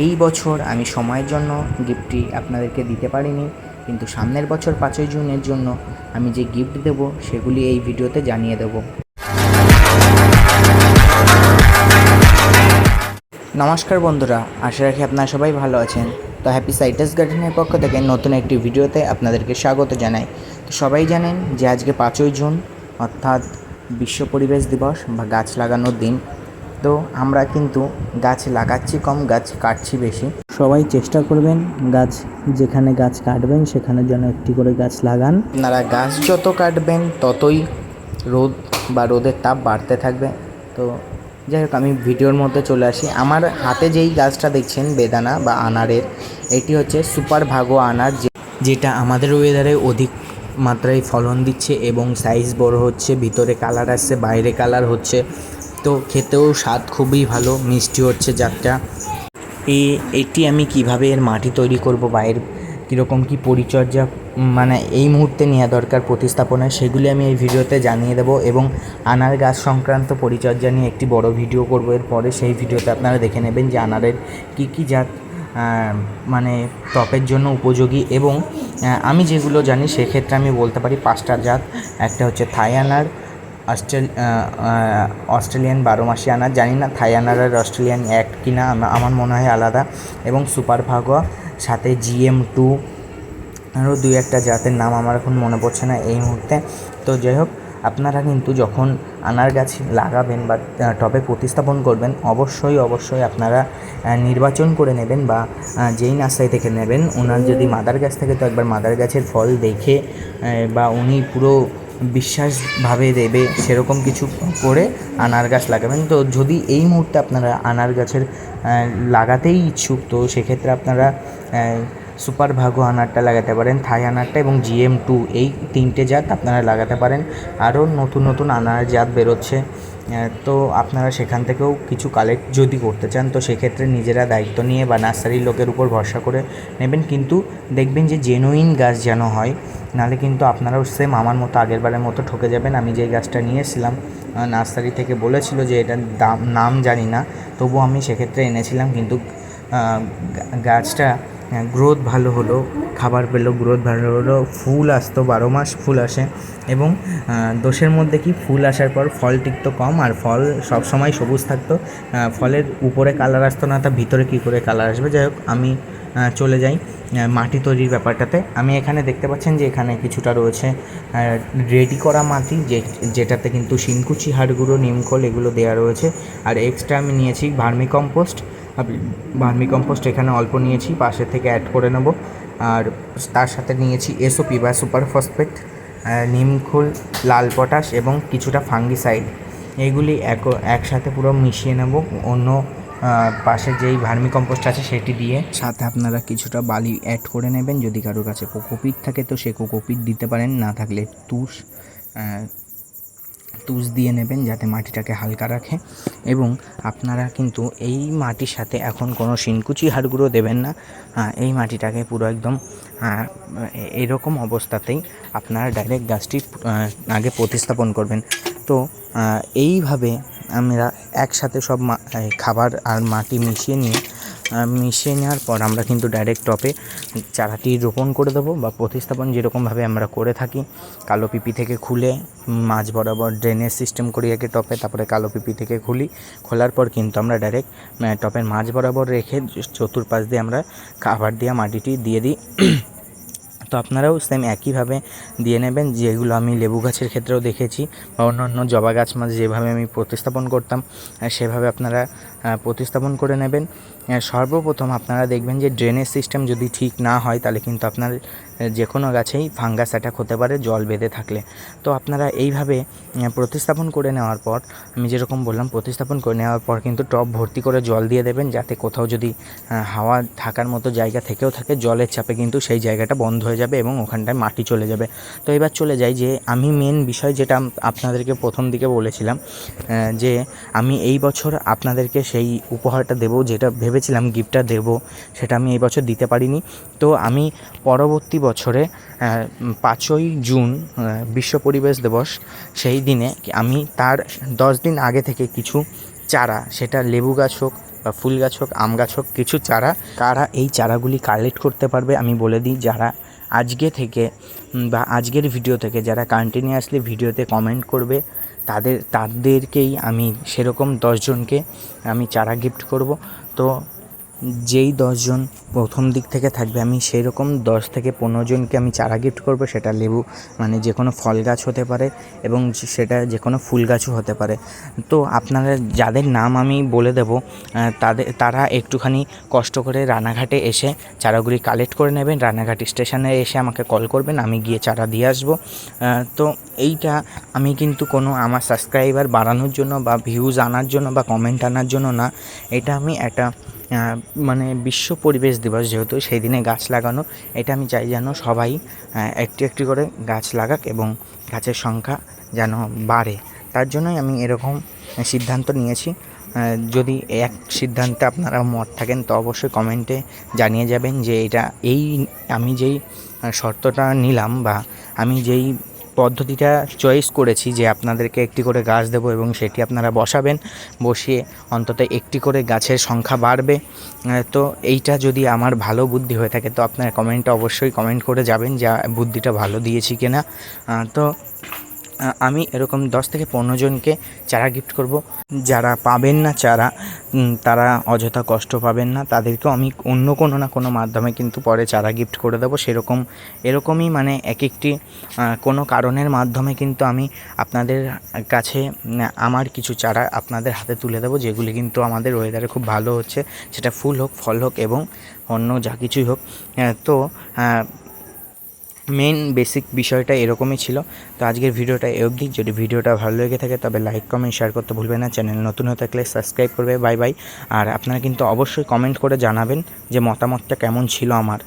এই বছর আমি সময়ের জন্য গিফটটি আপনাদেরকে দিতে পারিনি, কিন্তু সামনের বছর 5ই জুনের জন্য আমি যে গিফট দেব সেগুলি এই ভিডিওতে জানিয়ে দেব। নমস্কার বন্ধুরা, আশা রাখি আপনারা সবাই ভালো আছেন। তো হ্যাপি সাইটাস গার্ডেনের পক্ষ থেকে নতুন একটি ভিডিওতে আপনাদেরকে স্বাগত জানাই। তো সবাই জানেন যে আজকে 5ই জুন, অর্থাৎ বিশ্ব পরিবেশ দিবস বা গাছ লাগানোর দিন। তো আমরা কিন্তু গাছ লাগাচ্ছি কম, গাছ কাটছি বেশি। সবাই চেষ্টা করবেন গাছ, যেখানে গাছ কাটবেন সেখানে যেন একটি করে গাছ লাগান। আপনারা গাছ যত কাটবেন ততই রোদ বা রোদের তাপ বাড়তে থাকবে। তো যাই হোক, আমি ভিডিওর মধ্যে চলে আসি। আমার হাতে যেই গাছটা দেখছেন বেদানা বা আনারের, এটি হচ্ছে সুপার ভাগো আনার, যেটা আমাদের ওয়েদারে অধিক মাত্রায় ফলন দিচ্ছে এবং সাইজ বড় হচ্ছে, ভিতরে কালার আসছে, বাইরে কালার হচ্ছে। তো খেতেও স্বাদ খুবই ভালো, মিষ্টি হচ্ছে জাতটা। এটি আমি কিভাবে এর মাটি তৈরি করব বা এর কীরকম কী পরিচর্যা মানে এই মুহূর্তে নেওয়া দরকার প্রতিস্থাপনায়, সেগুলি আমি এই ভিডিওতে জানিয়ে দেবো। এবং আনার গাছ সংক্রান্ত পরিচর্যা নিয়ে একটি বড় ভিডিও করব এরপরে, সেই ভিডিওতে আপনারা দেখে নেবেন যে আনারের কী কী জাত মানে টপের জন্য উপযোগী। এবং আমি যেগুলো জানি সেক্ষেত্রে আমি বলতে পারি 5টা জাত। একটা হচ্ছে থাই আনার, অস্ট্রেলিয়ান 12 মাসি আনার, জানি না থাই আনার আর অস্ট্রেলিয়ান এক কিনা, আমার মনে হয় আলাদা, এবং সুপার ভাগোয়া, সাথে GM2, আরও 2-1টা জাতের নাম আমার এখন মনে পড়ছে না এই মুহূর্তে। তো যাই হোক, আপনারা কিন্তু যখন আনার গাছ লাগাবেন বা টবে প্রতিস্থাপন করবেন, অবশ্যই আপনারা নির্বাচন করে নেবেন, বা যেই নার্সারি থেকে নেবেন, ওনার যদি মাদার গাছ থাকে তো একবার মাদার গাছের ফল দেখে বা উনি পুরো বিশ্বাসভাবে দেবে সেরকম কিছু করে আনার গাছ লাগাবেন। তো যদি এই মুহূর্তে আপনারা আনার গাছের লাগাতেই ইচ্ছুক, তো সেক্ষেত্রে আপনারা সুপার ভাগো আনারটা লাগাতে পারেন, থাই আনারটা এবং GM2, এই 3টে জাত আপনারা লাগাতে পারেন। আরও নতুন আনার জাত বেরোচ্ছে, তো আপনারা সেখান থেকেও কিছু কালেক্ট যদি করতে চান, তো সেক্ষেত্রে নিজেরা দায়িত্ব নিয়ে বা নার্সারির লোকের উপর ভরসা করে নেবেন। কিন্তু দেখবেন যে জেনুইন গাছ যেন হয়, নাহলে কিন্তু আপনারাও সেম আমার মতো আগেরবারের মতো ঠকে যাবেন। আমি যেই গাছটা নিয়ে এসেছিলাম, নার্সারি থেকে বলেছিল যে এটার নাম জানি না, তবু আমি সেক্ষেত্রে এনেছিলাম, কিন্তু গাছটা গ্রোথ ভালো হলো, খাবার পেলো, গ্রোথ ভালো হলো, ফুল আসতো, 12 মাস ফুল আসে। এবং দোষের মধ্যে কি, ফুল আসার পর ফল টিকতো কম, আর ফল সবসময় সবুজ থাকতো। ফলের উপরে কালার আসতো না, তার ভিতরে কী করে কালার আসবে। যাই হোক, আমি চলে যাই মাটি তৈরির ব্যাপারটাতে। আমি এখানে দেখতে পাচ্ছেন যে এখানে কিছুটা রয়েছে রেডি করা মাটি, যেটাতে কিন্তু শিংকুচি, হাড় গুঁড়ো, নিমখোল এগুলো দেওয়া রয়েছে। আর এক্সট্রা আমি নিয়েছি ভার্মি কম্পোস্ট এখানে অল্প নিয়েছি, পাশে থেকে অ্যাড করে নেব। আর তার সাথে নিয়েছি SOP বা সুপার ফসফেট, নিমখোল, লাল পটাশ এবং কিছুটা ফাঙ্গিসাইড। এইগুলি একসাথে পুরো মিশিয়ে নেব অন্য পাশে যেই ভার্মি কম্পোস্ট আছে সেটি দিয়ে। সাথে আপনারা কিছুটা বালি অ্যাড করে নেবেন। যদি কারোর কাছে কোকোপিট থাকে তো সে কোকোপিট দিতে পারেন, না থাকলে তুষ দিয়ে নেবেন, যাতে মাটিটাকে হালকা রাখে। এবং আপনারা কিন্তু এই মাটির সাথে এখন কোনো শিংকুচি হাড়গুঁড়ো দেবেন না। এই মাটিটাকে পুরো একদম এরকম অবস্থাতেই আপনারা ডাইরেক্ট গাছটি আগে প্রতিস্থাপন করবেন। তো এইভাবে আমরা একসাথে সব খাবার আর মাটি মিশিয়ে নেওয়ার পর আমরা কিন্তু ডাইরেক্ট টপে চারাটি রোপণ করে দেবো, বা প্রতিস্থাপন যেরকমভাবে আমরা করে থাকি। কালো পিপি থেকে খুলে মাঝ বরাবর ড্রেনেজ সিস্টেম করি আগে টপে, তারপরে কালো পিপি থেকে খোলার পর কিন্তু আমরা ডাইরেক্ট টপের মাঝ বরাবর রেখে চতুর্পাশ দিয়ে আমরা খাবার দেওয়া মাটিটি দিয়ে দিই। তো আপনারাও সেম একইভাবে দিয়ে নেবেন, যেগুলো আমি লেবু গাছের ক্ষেত্রেও দেখেছি, বা অন্য জবা গাছ যেভাবে আমি প্রতিস্থাপন করতাম সেভাবে আপনারা প্রতিস্থাপন করে নেবেন। সর্বপ্রথম আপনারা দেখবেন যে ড্রেনেজ সিস্টেম যদি ঠিক না হয়, তাহলে কিন্তু আপনার যে কোনো গাছেই ফাঙ্গাস অ্যাটাক হতে পারে জল বেঁধে থাকলে। তো আপনারা এইভাবে প্রতিস্থাপন করে নেওয়ার পর, আমি যেরকম বললাম, প্রতিস্থাপন করে নেওয়ার পর কিন্তু টব ভর্তি করে জল দিয়ে দেবেন, যাতে কোথাও যদি হাওয়া থাকার মতো জায়গা থেকেও থাকে, জলের চাপে কিন্তু সেই জায়গাটা বন্ধ হয়ে যাবে এবং ওখানটায় মাটি চলে যাবে। তো এবার চলে যাই যে আমি মেন বিষয় যেটা আপনাদেরকে প্রথম দিকে বলেছিলাম, যে আমি এই বছর আপনাদেরকে সেই উপহারটা দেবো, যেটা ভেবেছিলাম গিফটটা দেবো, সেটা আমি এই বছর দিতে পারিনি। তো আমি পরবর্তী বছরে 5ই জুন বিশ্ব পরিবেশ দিবস, সেই দিনে আমি তার 10 দিন আগে থেকে কিছু চারা, সেটা লেবু গাছ হোক বা ফুল গাছ হোক, আম গাছ হোক, কিছু চারা। কারা এই চারাগুলি কালেক্ট করতে পারবে আমি বলে দিই, যারা আজকে থেকে বা আজকের ভিডিও থেকে যারা কন্টিনিউয়াসলি ভিডিওতে কমেন্ট করবে তাদেরকেই আমি সেরকম 10 জনকে আমি চারা গিফট করব। তো যেই 10 জন প্রথম দিক থেকে থাকবে আমি সেই রকম 10 থেকে 15 জনকে আমি চারা গিফট করব। সেটা লেবু মানে যে কোনো ফল গাছ হতে পারে এবং সেটা যে কোনো ফুল গাছও হতে পারে। তো আপনারা যাদের নাম আমি বলে দেব তারা একটুখানি কষ্ট করে রানাঘাটে এসে চারাগুলি কালেক্ট করে নেবেন। রানাঘাট স্টেশনে এসে আমাকে কল করবেন, আমি গিয়ে চারা দিয়ে আসবো। তো এইটা আমি কিন্তু কোনো আমার সাবস্ক্রাইবার বাড়ানোর জন্য বা ভিউজ আনার জন্য বা কমেন্ট আনার জন্য না, এটা আমি একটা মানে বিশ্ব পরিবেশ দিবস যেহেতু সেই দিনে গাছ লাগানো, এটা আমি চাই যেন সবাই একটি একটি করে গাছ লাগাক এবং গাছের সংখ্যা যেন বাড়ে। তার জন্যই আমি এরকম সিদ্ধান্ত নিয়েছি। যদি এক সিদ্ধান্তে আপনারা মত থাকেন তো অবশ্যই কমেন্টে জানিয়ে যাবেন যে আমি যেই শর্তটা নিলাম বা আমি যেই পদ্ধতিটা চয়েস করেছি যে আপনাদেরকে একটি করে গাছ দেবো এবং সেটি আপনারা বসিয়ে অন্তত একটি করে গাছের সংখ্যা বাড়বে। তো এইটা যদি আমার ভালো বুদ্ধি হয়ে থাকে তো আপনারা কমেন্টে অবশ্যই কমেন্ট করে যাবেন যে বুদ্ধিটা ভালো দিয়েছি কিনা। তো আমি এরকম 10 থেকে 15 জনকে চারা গিফট করব। যারা পাবেন না চারা তারা অযথা কষ্ট পাবেন না, তাদেরকেও আমি অন্য কোনো না কোনো মাধ্যমে কিন্তু পরে চারা গিফট করে দেবো। এরকমই মানে এক একটি কোনো কারণের মাধ্যমে কিন্তু আমি আপনাদের কাছে আমার কিছু চারা আপনাদের হাতে তুলে দেবো, যেগুলি কিন্তু আমাদের ওয়েদারে খুব ভালো হচ্ছে, সেটা ফুল হোক, ফল হোক এবং অন্য যা কিছুই হোক। তো মেন বেসিক বিষয়টা এরকমই ছিল। তো আজকের ভিডিওটা এই অবধি। যদি ভিডিওটা ভালো লেগে থাকে তবে লাইক, কমেন্ট, শেয়ার করতে ভুলবেন না। চ্যানেল নতুন হয়ে থাকলে সাবস্ক্রাইব করবে। Bye bye. আর আপনারা কিন্তু অবশ্যই কমেন্ট করে জানাবেন যে মতামতটা কেমন ছিল আমার।